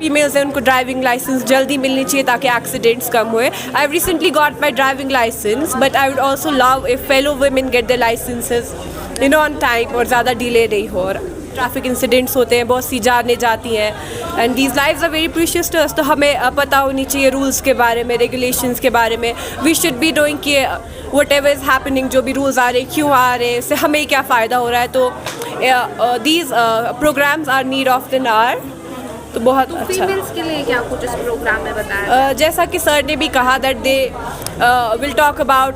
Females हैं उनको driving licence जल्दी मिलनी चाहिए ताकि एक्सीडेंट्स कम हुए. I have recently got my driving licence but I would also love if fellow women get the licences on time और ज़्यादा डिले नहीं हो. और ट्रैफिक इंसिडेंट्स होते हैं, बहुत सी जानें जाती हैं and these lives are very precious to us. तो हमें पता होनी चाहिए रूल्स के बारे में, रेगुलेशंस के बारे में. वी शुड बी डूइंग कि वट एवर इज़ हैपनिंग, जो भी रूल्स आ रहे हैं क्यों आ रहे हैं, इससे हमें क्या फ़ायदा हो रहा है. तो these programmes are need of the hour. तो बहुत अच्छा. फीमेल्स के लिए क्या कुछ इस प्रोग्राम में बताया? जैसा कि सर ने भी कहा that they will talk about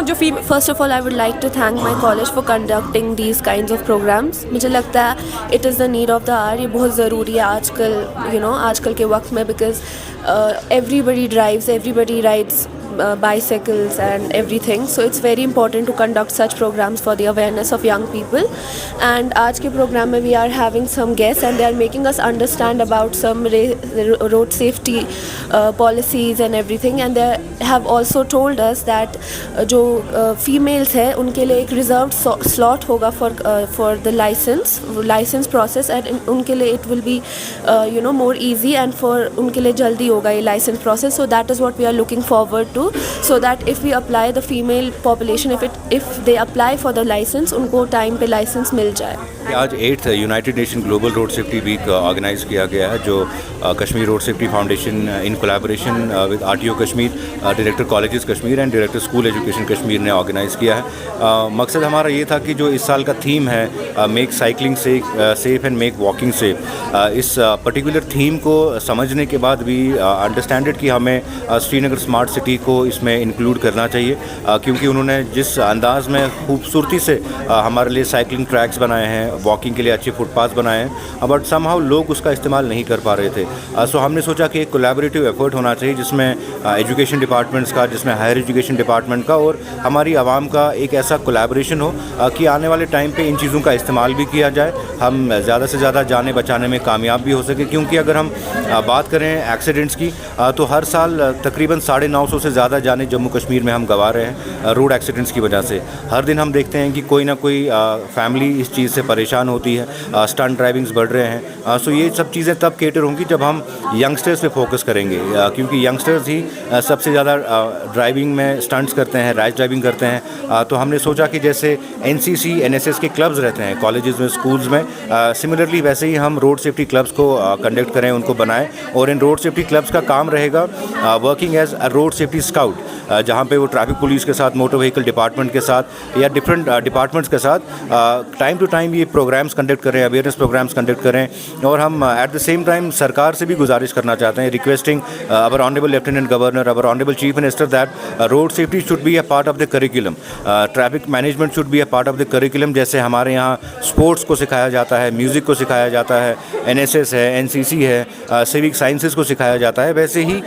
जो female. First of all I would like to thank my college for conducting these kinds of programmes. मुझे लगता है it is the need of the hour. ये बहुत ज़रूरी है आजकल आजकल के वक्त में, because everybody drives, everybody rides bicycles and everything, so it's very important to conduct such programs for the awareness of young people. And आज के प्रोग्राम में we are having some guests and they are making us understand about some road safety policies and everything, and they have also told us that जो females है उनके लिए एक reserved slot होगा for the license process, and उनके लिए it will be more easy and for उनके लिए जल्दी होगा ये license process. So that is what we are looking forward to, so that if we apply the female population, if they apply for the license, उनको time पे licence मिल जाए. आज 8th United Nation global road safety week organise किया गया है, जो Kashmir road safety foundation in collaboration with RTO Kashmir, director colleges Kashmir and director school education Kashmir ने ऑर्गेनाइज़ किया है. मकसद हमारा ये था कि जो इस साल का थीम है make cycling safe and make walking safe, इस पर्टिकुलर थीम को समझने के बाद भी अंडरस्टैंड कि हमें श्रीनगर स्मार्ट सिटी को इसमें इंक्लूड करना चाहिए, क्योंकि उन्होंने जिस अंदाज में खूबसूरती से हमारे लिए साइकिलिंग ट्रैक्स बनाए हैं, वॉकिंग के लिए अच्छे फुटपाथ बनाए हैं, बट समहाउ लोग उसका इस्तेमाल नहीं कर पा रहे थे. सो हमने सोचा कि एक कोलैबोरेटिव एफर्ट होना चाहिए जिसमें एजुकेशन डिपार्टमेंट्स का, जिसमें हायर एजुकेशन डिपार्टमेंट का और हमारी आवाम का एक ऐसा कोलैबोरेशन हो कि आने वाले टाइम पे इन चीज़ों का इस्तेमाल भी किया जाए, हम ज़्यादा से ज़्यादा जानें बचाने में कामयाब भी हो सके. क्योंकि अगर हम बात करें एक्सीडेंट्स की तो हर साल तकरीबन 950 से ज़्यादा जानें जम्मू कश्मीर में हम गंवा रहे हैं रोड एक्सीडेंट्स की वजह से. हर दिन हम देखते हैं कि कोई ना कोई फैमिली इस चीज़ से परेशान होती है, स्टंट ड्राइविंग्स बढ़ रहे हैं. सो ये सब चीज़ें तब केटर होंगी जब हम यंगस्टर्स पे फोकस करेंगे, क्योंकि यंगस्टर्स ही सबसे ज़्यादा ड्राइविंग में स्टंट्स करते हैं, रैश ड्राइविंग करते हैं. तो हमने सोचा कि जैसे एनसीसी एनएसएस के क्लब्स रहते हैं कॉलेजेस में, स्कूल्स में, सिमिलरली वैसे ही हम रोड सेफ्टी क्लब्स को कंडक्ट करें, उनको बनाएं. और इन रोड सेफ्टी क्लब्स का काम रहेगा working as a road safety scout, जहाँ पे वो ट्रैफिक पुलिस के साथ, मोटर व्हीकल डिपार्टमेंट के साथ या डिफरेंट डिपार्टमेंट्स के साथ टाइम टू टाइम ये प्रोग्राम्स कंडक्ट करें, अवेयरनेस प्रोग्राम्स कंडक्ट करें. और हम एट द सेम टाइम सरकार से भी गुजारिश करना चाहते हैं, requesting our honourable lieutenant governor, our honourable chief minister, that road safety should be a part of the curriculum, traffic management should be a part of the curriculum. जैसे हमारे यहाँ स्पोर्ट्स को सिखाया जाता है, म्यूज़िक को सिखाया जाता है, एनएसएस है, एनसीसी है, सिविक साइंसेस को सिखाया जाता है, वैसे ही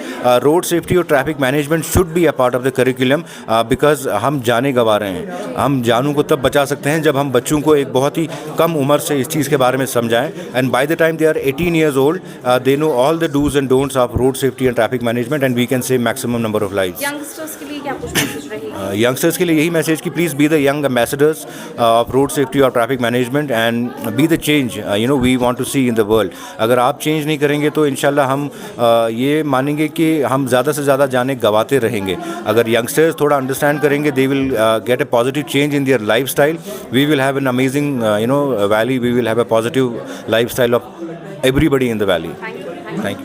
रोड सेफ्टी और traffic management should be a part of the curriculum, because हम जाने गंवा रहे हैं. हम जानों को तब बचा सकते हैं जब हम बच्चों को एक बहुत ही कम उम्र से इस चीज़ के बारे में समझाएं, and by the time they are 18 years old they know all the do's and don'ts of road safety and traffic management, and we can save maximum number of lives. Youngsters के लिए क्या कुछ मैसेज रहेगी? Youngsters के लिए यही message कि please be the young ambassadors of road safety और traffic management and be the change we want to see in the world. अगर आप चेंज नहीं करेंगे तो इंशाल्लाह हम ये मानेंगे कि हम ज़्यादा से ज़्यादा जाने गंवाते रहेंगे. अगर यंगस्टर्स थोड़ा अंडरस्टैंड करेंगे, they will get a positive change in their lifestyle. We will have an amazing valley, we will have a positive lifestyle of everybody in the valley. Thank you.